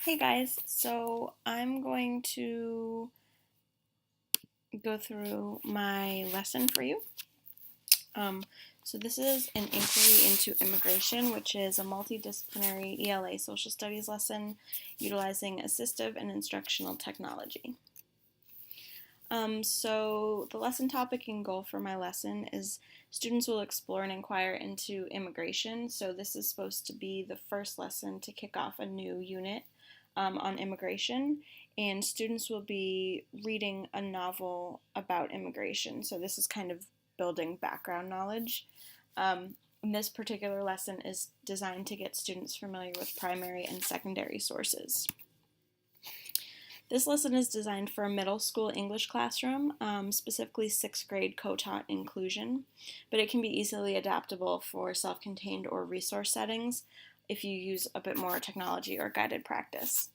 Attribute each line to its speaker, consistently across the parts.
Speaker 1: Hey guys, so I'm going to go through my lesson for you. Um, so this is an inquiry into immigration, which is a multidisciplinary ELA social studies lesson utilizing assistive and instructional technology. So the lesson topic and goal for my lesson is students will explore and inquire into immigration. So this is supposed to be the first lesson to kick off a new unit on immigration, and students will be reading a novel about immigration. So this is kind of building background knowledge. And this particular lesson is designed to get students familiar with primary and secondary sources. This lesson is designed for a middle school English classroom, specifically 6th grade co-taught inclusion, but it can be easily adaptable for self-contained or resource settings if you use a bit more technology or guided practice.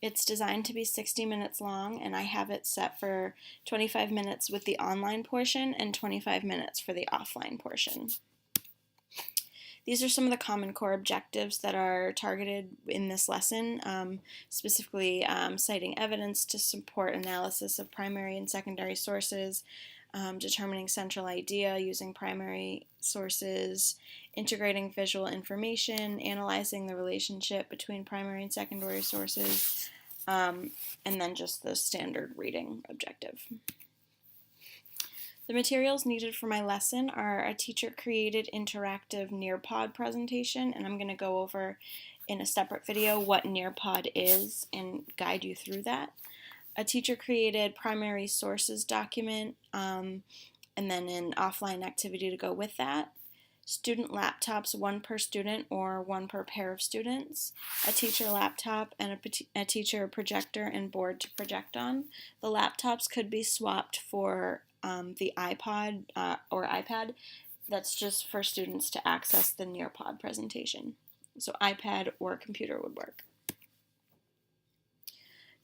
Speaker 1: It's designed to be 60 minutes long, and I have it set for 25 minutes with the online portion and 25 minutes for the offline portion. These are some of the Common Core objectives that are targeted in this lesson, specifically citing evidence to support analysis of primary and secondary sources, determining central idea using primary sources, integrating visual information, analyzing the relationship between primary and secondary sources, and then just the standard reading objective. The materials needed for my lesson are a teacher-created interactive Nearpod presentation, and I'm going to go over in a separate video what Nearpod is and guide you through that. A teacher-created primary sources document, and then an offline activity to go with that. Student laptops, one per student or one per pair of students, a teacher laptop, and a teacher projector and board to project on. The laptops could be swapped for the iPod or iPad. That's just for students to access the Nearpod presentation. So iPad or computer would work.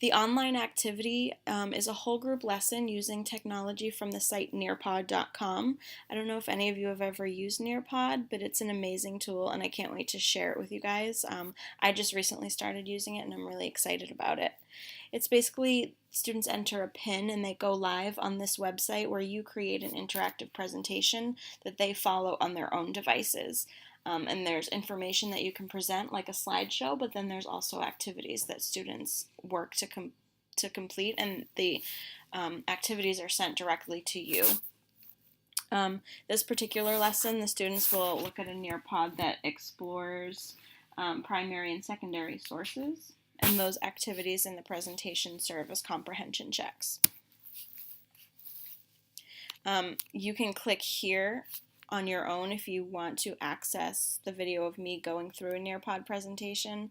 Speaker 1: The online activity is a whole group lesson using technology from the site nearpod.com. I don't know if any of you have ever used Nearpod, but it's an amazing tool and I can't wait to share it with you guys. I just recently started using it and I'm really excited about it. It's basically students enter a PIN and they go live on this website where you create an interactive presentation that they follow on their own devices. And there's information that you can present like a slideshow, but then there's also activities that students work to complete, and the activities are sent directly to you. This particular lesson, the students will look at a Nearpod that explores primary and secondary sources, and those activities in the presentation serve as comprehension checks. You can click here on your own if you want to access the video of me going through a Nearpod presentation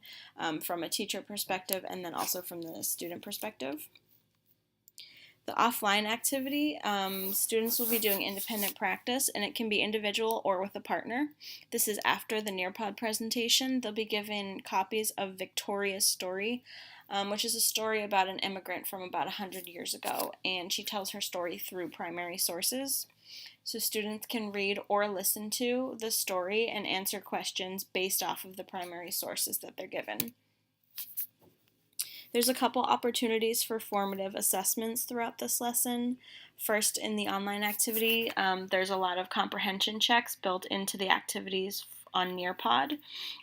Speaker 1: from a teacher perspective and then also from the student perspective. The offline activity, students will be doing independent practice, and it can be individual or with a partner. This is after the Nearpod presentation. They'll be given copies of Victoria's Story, which is a story about an immigrant from about 100 years ago, and she tells her story through primary sources. So students can read or listen to the story and answer questions based off of the primary sources that they're given. There's a couple opportunities for formative assessments throughout this lesson. First, in the online activity, there's a lot of comprehension checks built into the activities on Nearpod,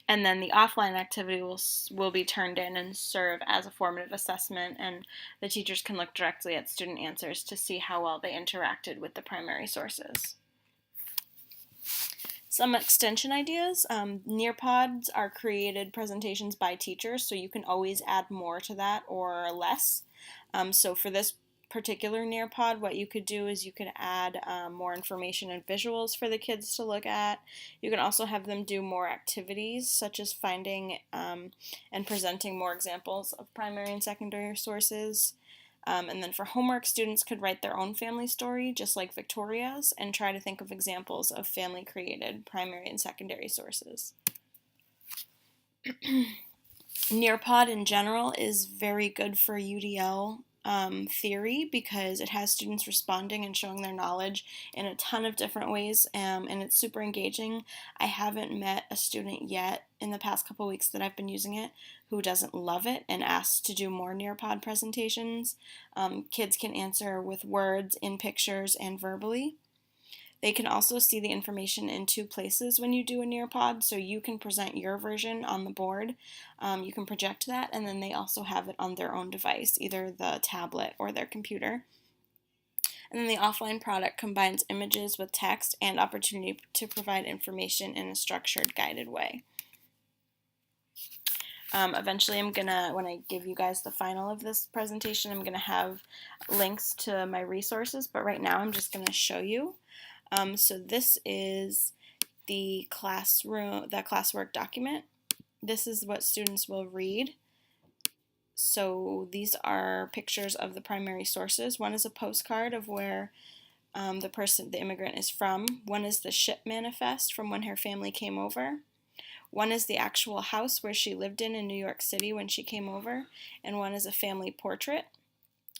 Speaker 1: and then the offline activity will be turned in and serve as a formative assessment, and the teachers can look directly at student answers to see how well they interacted with the primary sources. Some extension ideas. Nearpods are created presentations by teachers, so you can always add more to that or less. So for this particular Nearpod, what you could do is you could add more information and visuals for the kids to look at. You can also have them do more activities, such as finding and presenting more examples of primary and secondary sources. And then for homework, students could write their own family story, just like Victoria's, and try to think of examples of family-created primary and secondary sources. Nearpod in general is very good for UDL theory because it has students responding and showing their knowledge in a ton of different ways, and it's super engaging. I haven't met a student yet in the past couple weeks that I've been using it who doesn't love it and asks to do more Nearpod presentations. Kids can answer with words, in pictures, and verbally. They can also see the information in two places when you do a Nearpod, so you can present your version on the board. You can project that, and then they also have it on their own device, either the tablet or their computer. And then the offline product combines images with text and opportunity to provide information in a structured, guided way. Eventually when I give you guys the final of this presentation, I'm gonna have links to my resources, but right now I'm just gonna show you. So this is the classwork document. This is what students will read. So these are pictures of the primary sources. One is a postcard of where the immigrant is from. One is the ship manifest from when her family came over. One is the actual house where she lived in New York City when she came over. And one is a family portrait.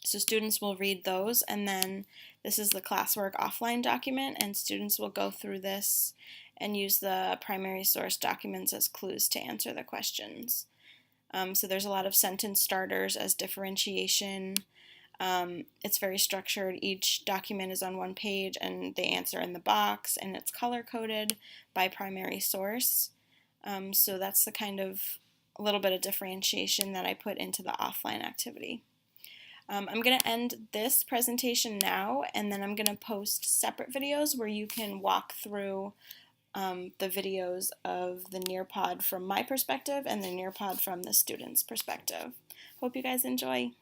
Speaker 1: So students will read those, and then this is the classwork offline document, and students will go through this and use the primary source documents as clues to answer the questions. So there's a lot of sentence starters as differentiation. It's very structured. Each document is on one page, and they answer in the box, and it's color-coded by primary source. So that's the kind of a little bit of differentiation that I put into the offline activity. I'm going to end this presentation now, and then I'm going to post separate videos where you can walk through the videos of the Nearpod from my perspective and the Nearpod from the student's perspective. Hope you guys enjoy.